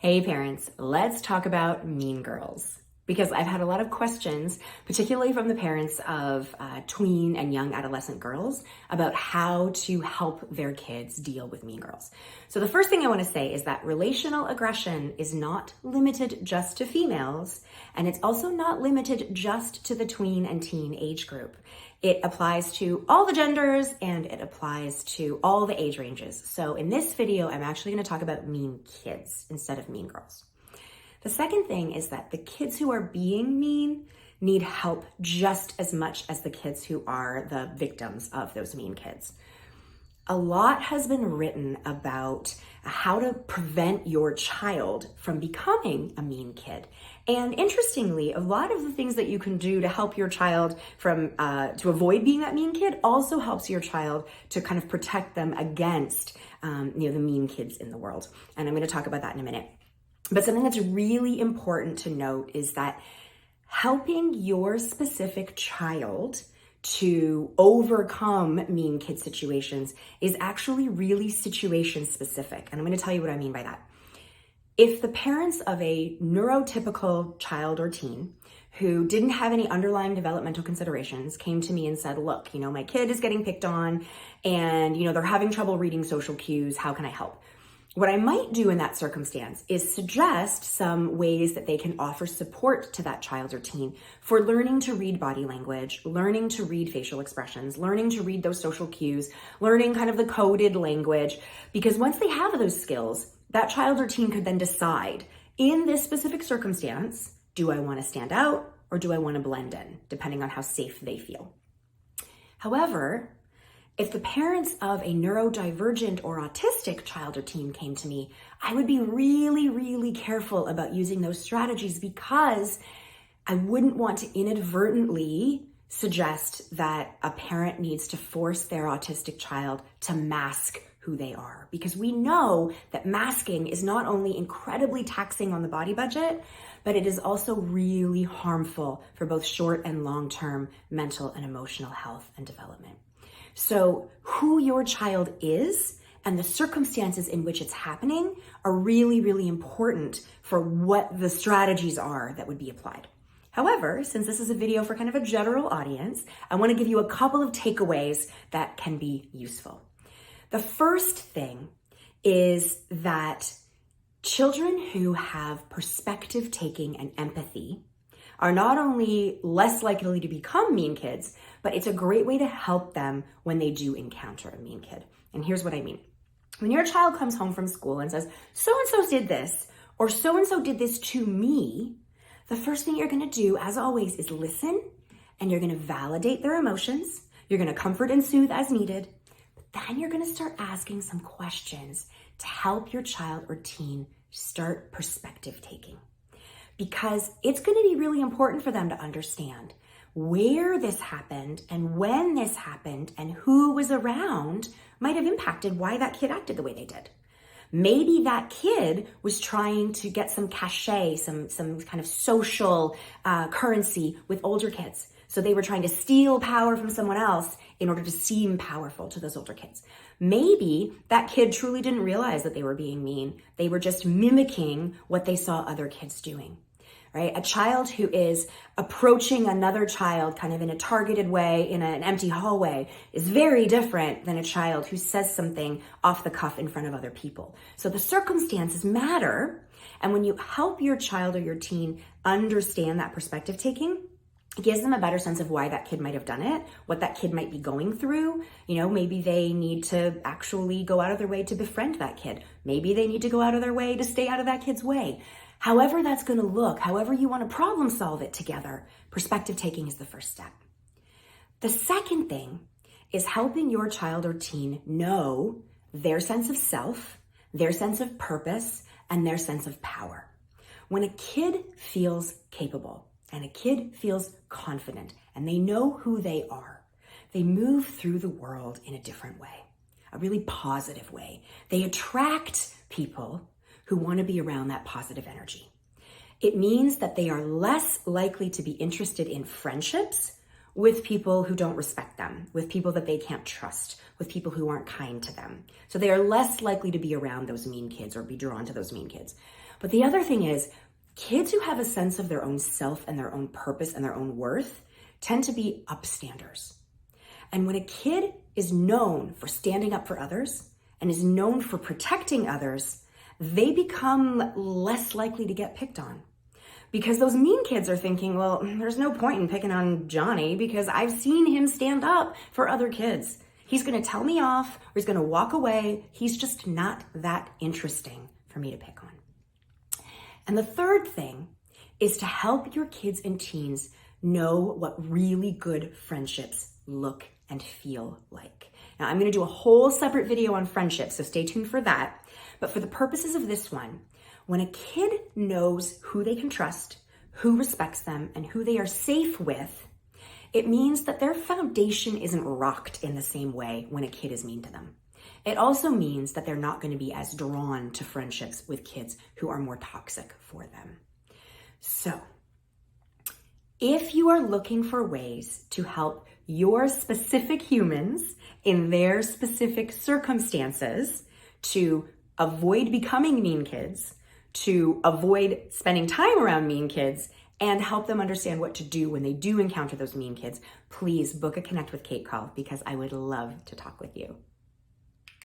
Hey parents, let's talk about mean girls. Because I've had a lot of questions, particularly from the parents of tween and young adolescent girls, about how to help their kids deal with mean girls. So the first thing I want to say is that relational aggression is not limited just to females, and it's also not limited just to the tween and teen age group. It applies to all the genders and it applies to all the age ranges. So in this video, I'm actually going to talk about mean kids instead of mean girls. The second thing is that the kids who are being mean need help just as much as the kids who are the victims of those mean kids. A lot has been written about how to prevent your child from becoming a mean kid. And interestingly, a lot of the things that you can do to help your child from to avoid being that mean kid also helps your child to kind of protect them against the mean kids in the world. And I'm going to talk about that in a minute. But something that's really important to note is that helping your specific child to overcome mean kid situations is actually really situation specific. And I'm going to tell you what I mean by that. If the parents of a neurotypical child or teen who didn't have any underlying developmental considerations came to me and said, look, my kid is getting picked on and, they're having trouble reading social cues. How can I help? What I might do in that circumstance is suggest some ways that they can offer support to that child or teen for learning to read body language, learning to read facial expressions, learning to read those social cues, learning kind of the coded language. Because once they have those skills, that child or teen could then decide, in this specific circumstance, do I want to stand out or do I want to blend in, depending on how safe they feel. However, if the parents of a neurodivergent or autistic child or teen came to me, I would be really, really careful about using those strategies because I wouldn't want to inadvertently suggest that a parent needs to force their autistic child to mask who they are. Because we know that masking is not only incredibly taxing on the body budget, but it is also really harmful for both short and long-term mental and emotional health and development. So who your child is and the circumstances in which it's happening are really, really important for what the strategies are that would be applied. However, since this is a video for kind of a general audience, I want to give you a couple of takeaways that can be useful. The first thing is that children who have perspective taking and empathy are not only less likely to become mean kids, but it's a great way to help them when they do encounter a mean kid. And here's what I mean. When your child comes home from school and says, so-and-so did this, or so-and-so did this to me, the first thing you're gonna do, as always, is listen, and you're gonna validate their emotions. You're gonna comfort and soothe as needed. But then you're gonna start asking some questions to help your child or teen start perspective taking. Because it's going to be really important for them to understand where this happened and when this happened and who was around might have impacted why that kid acted the way they did. Maybe that kid was trying to get some cachet, some kind of social currency with older kids. So they were trying to steal power from someone else in order to seem powerful to those older kids. Maybe that kid truly didn't realize that they were being mean. They were just mimicking what they saw other kids doing. Right? A child who is approaching another child kind of in a targeted way in an empty hallway is very different than a child who says something off the cuff in front of other people. So the circumstances matter. And when you help your child or your teen understand that perspective taking, it gives them a better sense of why that kid might have done it, what that kid might be going through. Maybe they need to actually go out of their way to befriend that kid. Maybe they need to go out of their way to stay out of that kid's way. However that's going to look, however you want to problem solve it together, perspective taking is the first step. The second thing is helping your child or teen know their sense of self, their sense of purpose, and their sense of power. When a kid feels capable and a kid feels confident and they know who they are, they move through the world in a different way, a really positive way. They attract people who want to be around that positive energy. It means that they are less likely to be interested in friendships with people who don't respect them, with people that they can't trust, with people who aren't kind to them. So they are less likely to be around those mean kids or be drawn to those mean kids. But the other thing is, kids who have a sense of their own self and their own purpose and their own worth tend to be upstanders. And when a kid is known for standing up for others and is known for protecting others, they become less likely to get picked on. Because those mean kids are thinking, well, there's no point in picking on Johnny because I've seen him stand up for other kids. He's going to tell me off or he's going to walk away. He's just not that interesting for me to pick on. And the third thing is to help your kids and teens know what really good friendships look and feel like. Now, I'm going to do a whole separate video on friendships, so stay tuned for that. But for the purposes of this one, when a kid knows who they can trust, who respects them, and who they are safe with, it means that their foundation isn't rocked in the same way when a kid is mean to them. It also means that they're not going to be as drawn to friendships with kids who are more toxic for them. So, if you are looking for ways to help your specific humans in their specific circumstances to avoid becoming mean kids, to avoid spending time around mean kids, and help them understand what to do when they do encounter those mean kids, please book a Connect with Kate call because I would love to talk with you.